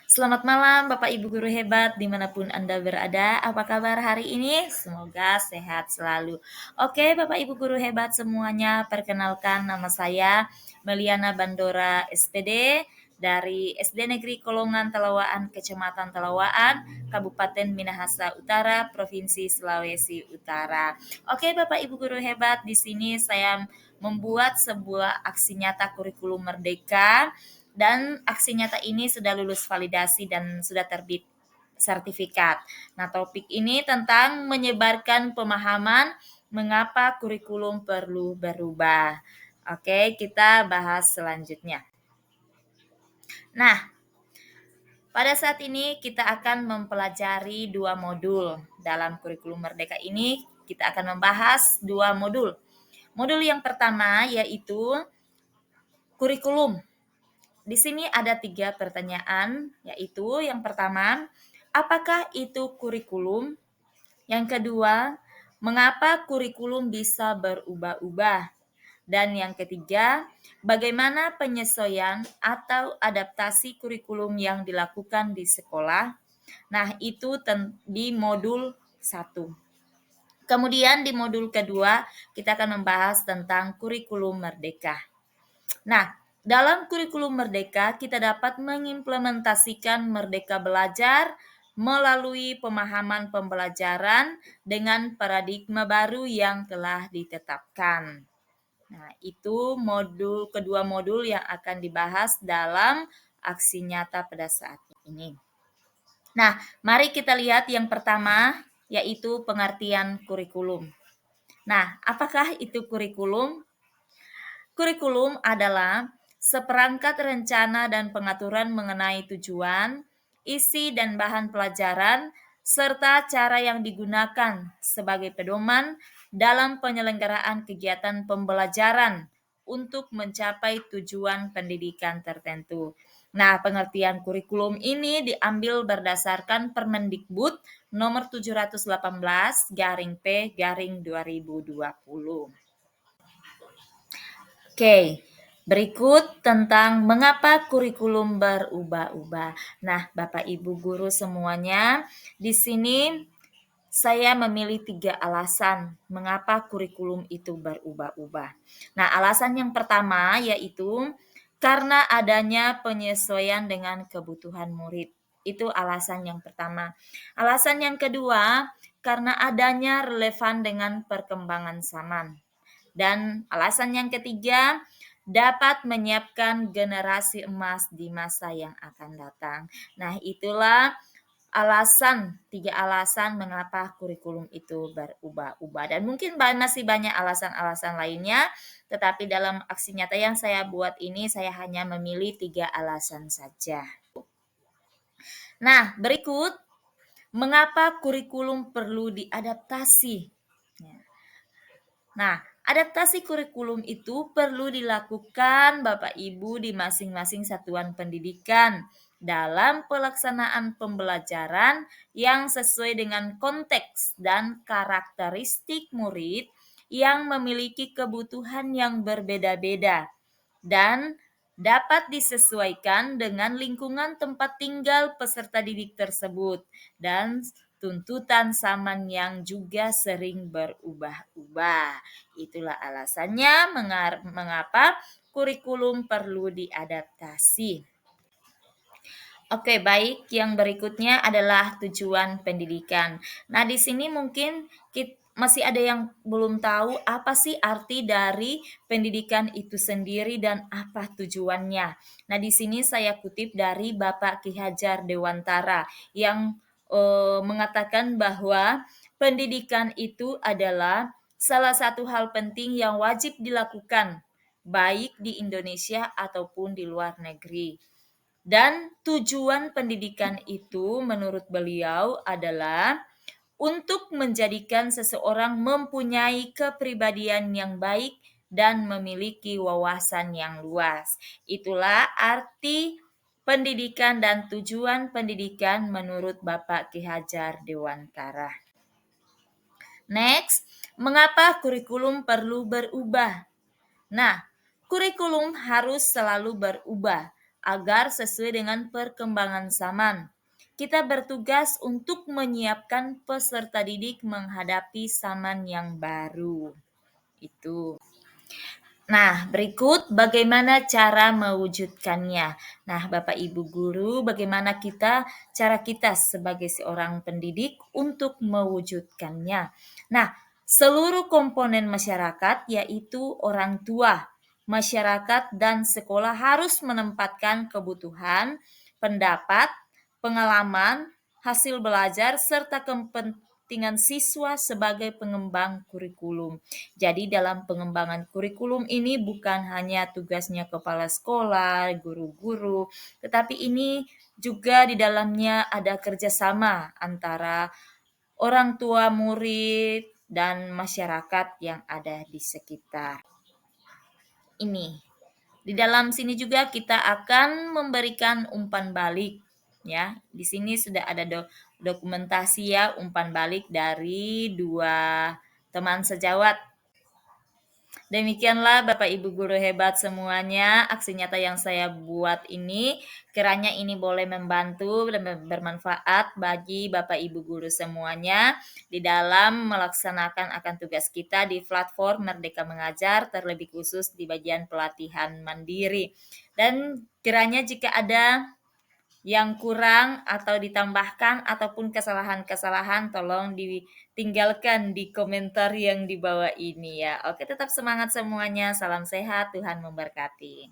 Selamat malam Bapak Ibu Guru hebat dimanapun Anda berada. Apa kabar hari ini? Semoga sehat selalu. Oke Bapak Ibu Guru hebat semuanya, perkenalkan nama saya Meliana Bandora SPD dari SD Negeri Kolongan Telawaan, Kecamatan Telawaan, Kabupaten Minahasa Utara, Provinsi Sulawesi Utara. Oke Bapak Ibu Guru hebat, di sini saya membuat sebuah aksi nyata kurikulum merdeka dan aksi nyata ini sudah lulus validasi dan sudah terbit sertifikat. Nah, topik ini tentang menyebarkan pemahaman mengapa kurikulum perlu berubah. Oke, kita bahas selanjutnya. Nah, pada saat ini kita akan mempelajari dua modul. Dalam kurikulum merdeka ini kita akan membahas dua modul. Modul yang pertama yaitu kurikulum. Di sini ada 3 pertanyaan, yaitu yang pertama, apakah itu kurikulum? Yang kedua, mengapa kurikulum bisa berubah-ubah? Dan yang ketiga, bagaimana penyesuaian atau adaptasi kurikulum yang dilakukan di sekolah? Nah, itu di modul 1. Kemudian di modul kedua, kita akan membahas tentang kurikulum merdeka. Nah, dalam kurikulum merdeka kita dapat mengimplementasikan merdeka belajar melalui pemahaman pembelajaran dengan paradigma baru yang telah ditetapkan. Nah, itu kedua modul yang akan dibahas dalam aksi nyata pada saat ini. Nah, mari kita lihat yang pertama yaitu pengertian kurikulum. Nah, apakah itu kurikulum? Kurikulum adalah seperangkat rencana dan pengaturan mengenai tujuan, isi dan bahan pelajaran, serta cara yang digunakan sebagai pedoman dalam penyelenggaraan kegiatan pembelajaran untuk mencapai tujuan pendidikan tertentu. Nah, pengertian kurikulum ini diambil berdasarkan Permendikbud nomor 718 garing P garing 2020. Oke, berikut tentang mengapa kurikulum berubah-ubah. Nah, Bapak Ibu guru semuanya, di sini saya memilih 3 alasan mengapa kurikulum itu berubah-ubah. Nah, alasan yang pertama yaitu karena adanya penyesuaian dengan kebutuhan murid. Itu alasan yang pertama. Alasan yang kedua, karena adanya relevan dengan perkembangan zaman. Dan alasan yang ketiga, dapat menyiapkan generasi emas di masa yang akan datang. Nah, itulah 3 alasan mengapa kurikulum itu berubah-ubah. Dan mungkin masih banyak alasan-alasan lainnya, tetapi dalam aksi nyata yang saya buat ini, saya hanya memilih 3 alasan saja. Nah, berikut mengapa kurikulum perlu diadaptasi. Nah, adaptasi kurikulum itu perlu dilakukan Bapak Ibu di masing-masing satuan pendidikan dalam pelaksanaan pembelajaran yang sesuai dengan konteks dan karakteristik murid yang memiliki kebutuhan yang berbeda-beda dan dapat disesuaikan dengan lingkungan tempat tinggal peserta didik tersebut dan tuntutan zaman yang juga sering berubah-ubah. Itulah alasannya mengapa kurikulum perlu diadaptasi. Oke, baik. Yang berikutnya adalah tujuan pendidikan. Nah, di sini mungkin masih ada yang belum tahu apa sih arti dari pendidikan itu sendiri dan apa tujuannya. Nah, di sini saya kutip dari Bapak Ki Hajar Dewantara yang mengatakan bahwa pendidikan itu adalah salah satu hal penting yang wajib dilakukan baik di Indonesia ataupun di luar negeri. Dan tujuan pendidikan itu menurut beliau adalah untuk menjadikan seseorang mempunyai kepribadian yang baik dan memiliki wawasan yang luas. Itulah arti pendidikan dan tujuan pendidikan menurut Bapak Ki Hajar Dewantara. Next, mengapa kurikulum perlu berubah? Nah, kurikulum harus selalu berubah agar sesuai dengan perkembangan zaman. Kita bertugas untuk menyiapkan peserta didik menghadapi zaman yang baru. Itu. Nah, berikut bagaimana cara mewujudkannya. Nah, Bapak Ibu guru, bagaimana cara kita sebagai seorang pendidik untuk mewujudkannya. Nah, seluruh komponen masyarakat yaitu orang tua, masyarakat dan sekolah harus menempatkan kebutuhan, pendapat, pengalaman, hasil belajar serta kepentingan siswa sebagai pengembang kurikulum. Jadi dalam pengembangan kurikulum ini bukan hanya tugasnya kepala sekolah, guru-guru, tetapi ini juga di dalamnya ada kerjasama antara orang tua murid dan masyarakat yang ada di sekitar. Ini. Di dalam sini juga kita akan memberikan umpan balik. Ya, di sini sudah ada dokumentasi ya umpan balik dari dua teman sejawat. Demikianlah Bapak Ibu guru hebat semuanya, aksi nyata yang saya buat ini, kiranya ini boleh membantu dan bermanfaat bagi Bapak Ibu guru semuanya di dalam melaksanakan akan tugas kita di platform Merdeka Mengajar, terlebih khusus di bagian pelatihan mandiri. Dan kiranya jika ada yang kurang atau ditambahkan ataupun kesalahan-kesalahan tolong ditinggalkan di komentar yang di bawah ini ya. Oke, tetap semangat semuanya. Salam sehat, Tuhan memberkati.